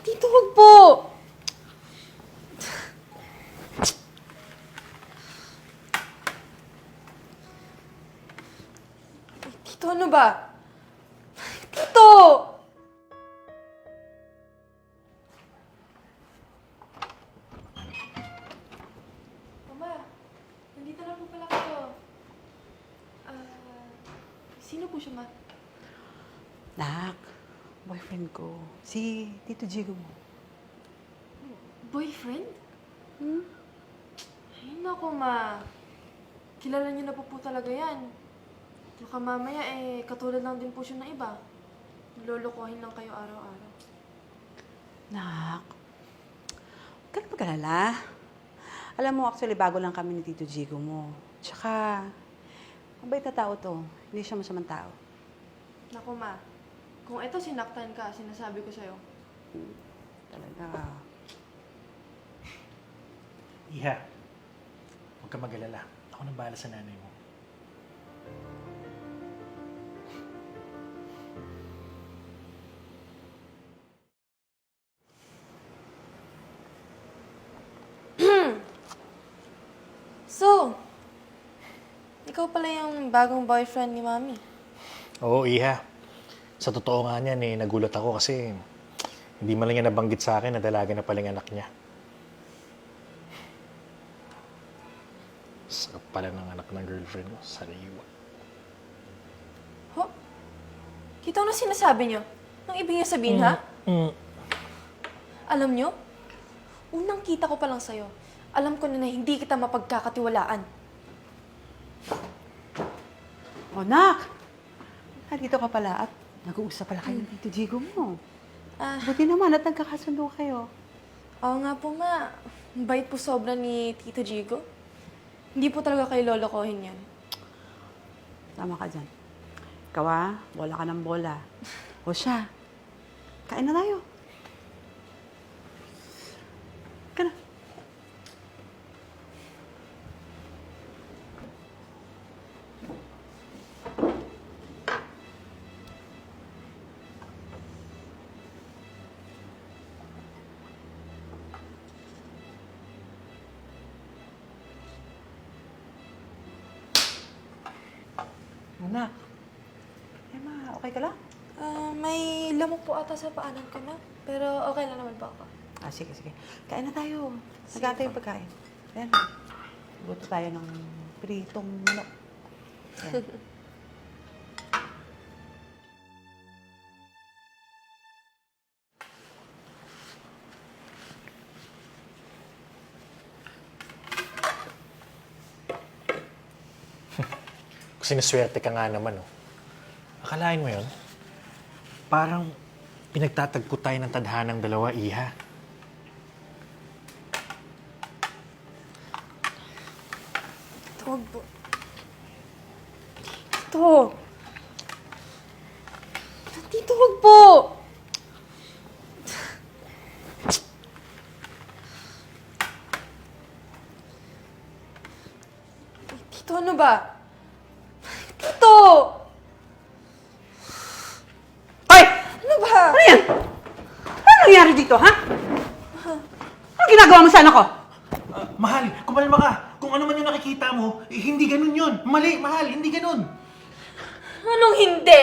Tito, wag po! Tito, ano ba? Tito! Mama, nandito na po pala kayo. Sino po siya, Ma? Nak, boyfriend ko. Si Tito Jigo mo. Boyfriend? Ay, naku, Ma. Kilala niyo na po talaga yan. Baka mamaya, katulad lang din po siya ng iba. Lolokohin lang kayo araw-araw. Nak, huwag ka na mag-alala. Alam mo, actually, bago lang kami ni Tito Jigo mo. Tsaka, mabait na tao to. Hindi siya masamang tao. Naku, Ma. Kung ito sinaktan ka, sinasabi ko sa'yo. Talaga. Iha, huwag ka mag-alala. Ako nang bahala sa nanay mo. So, ikaw pala yung bagong boyfriend ni Mami. Oo, Iha. Sa totoo nga niyan, nagulat ako kasi hindi man lang niya nabanggit sa akin na dalaga na pala yung anak niya. Sakap pala ng anak ng girlfriend ko. Sariwa. Ho? Kita na sinasabi niyo? Nang ibig niyo sabihin, ha? Alam niyo? Unang kita ko pa lang sa'yo. Alam ko na hindi kita mapagkakatiwalaan. Oh, Nak! Dito ka pala at nag-uusap pala kayo ng Tito Jigo mo. Buti naman at nagkakasundo kayo. Oo nga po, Ma. Ang bait po sobra ni Tito Jigo. Hindi po talaga kayo lolokohin yan. Tama ka dyan. Ikaw bola ka ng bola. O siya, kain na tayo. Ka na. Anak, Emma, okay ka lang? May lamok po ata sa paanan ko, Ma. Pero okay lang naman po ako. Sige. Kain na tayo. Nagkata yung pagkain. Ayan. Luto tayo ng pritong manok. Ayan. Sinuswerte ka nga naman, oh. Akalain mo yun? Parang pinagtatagpo tayo ng tadhanang dalawa, Iha. Ito, wag po. Ito. Tito, wag po. Tito, ano ba? Tito! Hoy! Ano ba? Ano yan? Ano nangyari dito, ha? Ano ginagawa mo sa anak ko? Mahal, kumalma ka. Kung ano man yung nakikita mo, hindi ganun yun. Mali, mahal, hindi ganun. Anong hindi?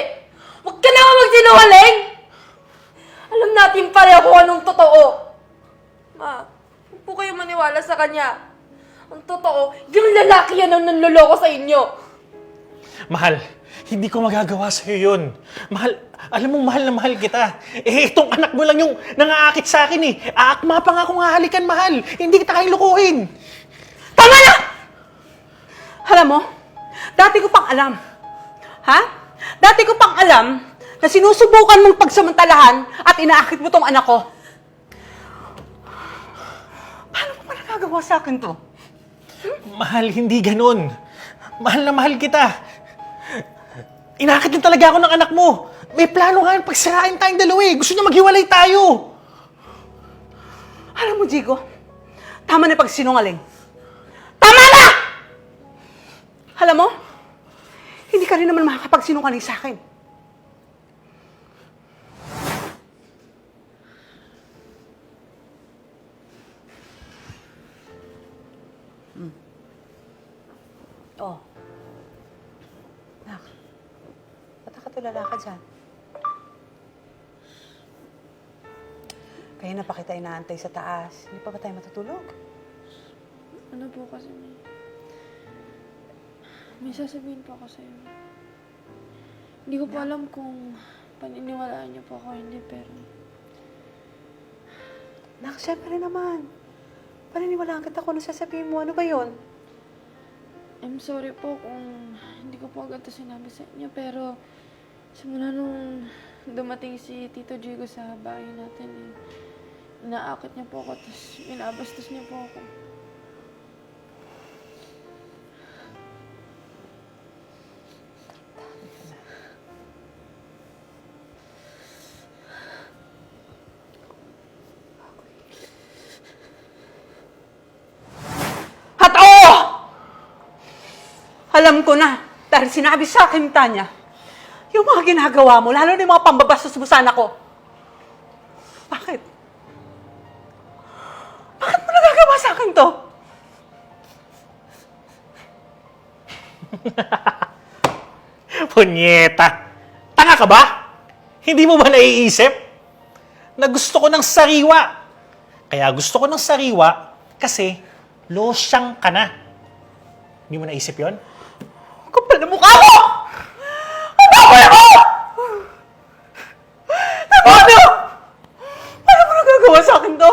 Huwag ka na magsinungaling! Alam natin pareho kung anong totoo. Ma, huwag po kayo maniwala sa kanya. Ang totoo, yung lalaki yan ang nanloloko sa inyo. Mahal, hindi ko magagawa sa'yo yun. Mahal, alam mo, mahal na mahal kita. Itong anak mo lang yung nangaakit sa akin eh. Aakma pa nga kung hahalikan, mahal. Hindi kita kayang lukuhin. Tama na! Alam mo, dati ko pang alam. Ha? Dati ko pang alam na sinusubukan mong pagsamantalahan at inaakit mo tong anak ko. Paano mo pa nagagawa sa akin to? Mahal, hindi ganun. Mahal na mahal kita. Inakit din talaga ako ng anak mo. May plano nga yung pagsirain tayong dalawa eh. Gusto niya maghiwalay tayo. Alam mo, Jigo, tama na pagsinungaling. Tama na! Alam mo, hindi ka rin naman makakapagsinungaling sa akin. ka lalakad dyan? Kaya na pa kita inaantay sa taas. Hindi pa ba tayo matutulog? Ano po kasi may sasabihin po ako sa'yo. Hindi ko po alam kung paniniwalaan niyo po ako o hindi, pero Nak, syempre naman. Paniniwalaan kita kung ano sasabihin mo. Ano ba yun? I'm sorry po kung hindi ko po agad ito sinabi sa inyo, pero simula nung dumating si Tito Diego sa bahay natin, inaakit niya po ako, tapos binabastos niya po ako. At oo! Alam ko na, dahil sinabi sa akin, Tanya, yung mga ginagawa mo, lalo na yung mga pambabastos mo sa anak ko. Bakit? Bakit mo nagagawa sa akin to? Punyeta! Tanga ka ba? Hindi mo ba naiisip? Na gusto ko ng sariwa. Kaya gusto ko ng sariwa kasi losyang ka na. Hindi mo naisip yon? Kapal na mukha mo! Ano ba ako? Ano? Paano mo nagagawa sa akin to?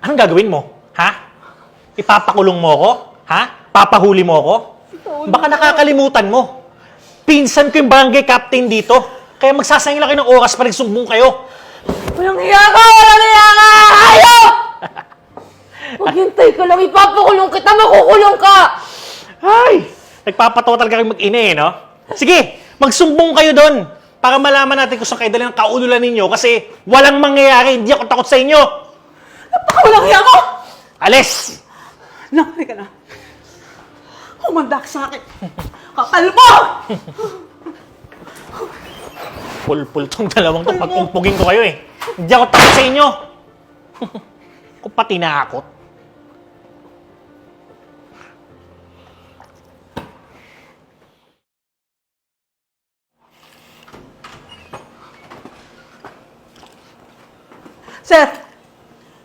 Anong gagawin mo? Ha? Ipapakulong mo ko? Ha? Papahuli mo ko? Baka nakakalimutan mo. Pinsan ko yung barangay captain dito. Kaya magsasayang lang kayo ng oras pa nagsumbong kayo. Walang hiya ka! Walang hiya ka! Hayop! Maghintay ka lang, ipapakulong kita, makukulong ka! Ay! Nagpapatawa talaga kayo mag-ina eh, no? Sige, magsumbong kayo doon para malaman natin kung saan kayo dali ng kaululan ninyo kasi walang mangyayari, hindi ako takot sa inyo! Walang hiya mo! Alis! Nakari ka na. Humanda ka sa akin. Kapal mo! Pulpul tong dalawang to, pagpumpugin ko kayo eh. Hindi ako takot sa inyo! Kung pati nakakot. Sir,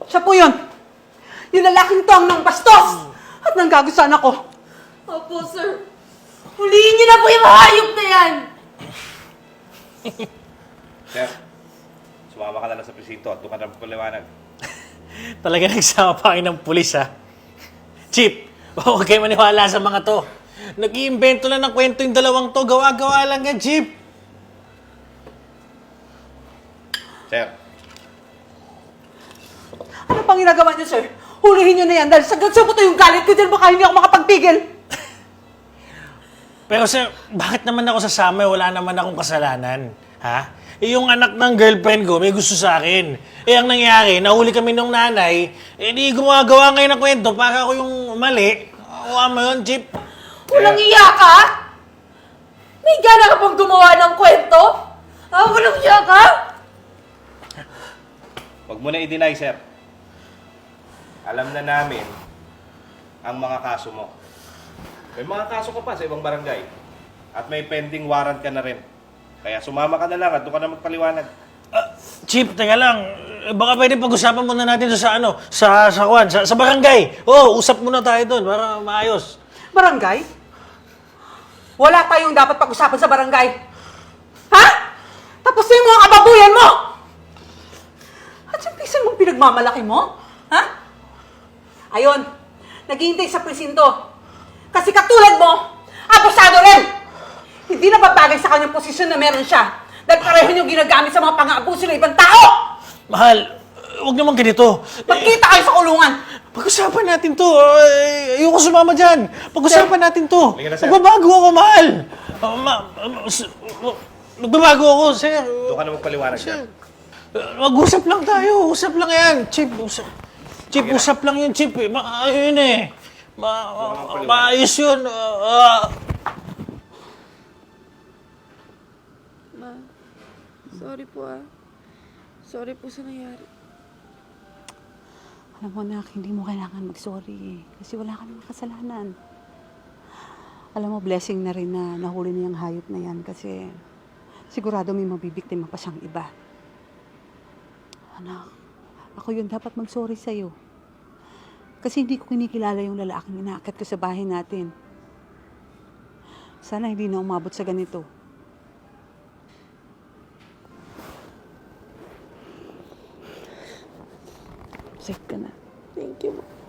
siya po yun. Yung lalaking to ang nang bastos at nanggago sa anak ko. Opo, sir. Huliin niyo na po yung hayop na yan! Sir, sumama ka na lang sa presinto at doon ka na magpaliwanag. Talaga nagsama pa kayo ng pulis, ha? Chip, huwag kayo maniwala sa mga to. Nag-iimbento lang ng kwento yung dalawang to. Gawa-gawa lang yan, Chip. Sir, Ano pang ginagawa niyo, sir? Hulihin niyo na yan dahil sagad sa buto yung galit ko dyan, baka hindi ako makapagpigil. Pero sir, bakit naman ako sasama? Wala naman akong kasalanan. Ha? Yung anak ng girlfriend ko may gusto sa akin. Ang nangyari, nahuli kami ng nanay, di gumagawa ngayon ng kwento para ako yung mali. O mo yun, Chip. Walang iya ka? May gana ka pang gumawa ng kwento? Walang iya ka? wag mo na i-deny, sir. Alam na namin ang mga kaso mo. May mga kaso ka pa sa ibang barangay. At may pending warrant ka na rin. Kaya sumama ka na lang at doon ka na magpaliwanag. Chip, teka lang. Baka pwede pag-usapan muna natin sa barangay. Oo, usap muna tayo doon para maayos. Barangay? Wala tayong dapat pag-usapan sa barangay. Ha? Tapos yung mga kababuyan mo! At yung pisan mong pinagmamalaki mo? Ha? Ayun, naghihintay sa presinto. Kasi katulad mo, abusado rin! Hindi na babagay sa kanyang posisyon na meron siya. Dahil pareho niyong ginagamit sa mga pang-aabuso ng ibang tao! Mahal, huwag naman ganito. Magkita kayo sa kulungan! Pag-usapan natin to. Ayoko sumama dyan. Pag-usapan natin to. Halika na, sir. Magbabago ako, mahal. Magbabago ako, sir. Doon ka na magpaliwanag, sir. Mag-usap lang tayo. Usap lang yan. Chip, usap. Chip, usap lang yun, Chip. Ayun eh. Maayos yun. Ma, sorry po Sorry po sa nangyari. Alam mo, nak, hindi mo kailangan mag-sorry. Kasi wala ka namang kasalanan. Alam mo, blessing na rin na nahuli niya yung hayop na yan kasi sigurado may mabibiktima pa siyang iba. Anak, ako yun dapat mag-sorry sa'yo. Kasi hindi ko kinikilala yung lalaking inaakyat ko sa bahay natin. Sana hindi na umabot sa ganito. Safe ka na. Thank you, Ma.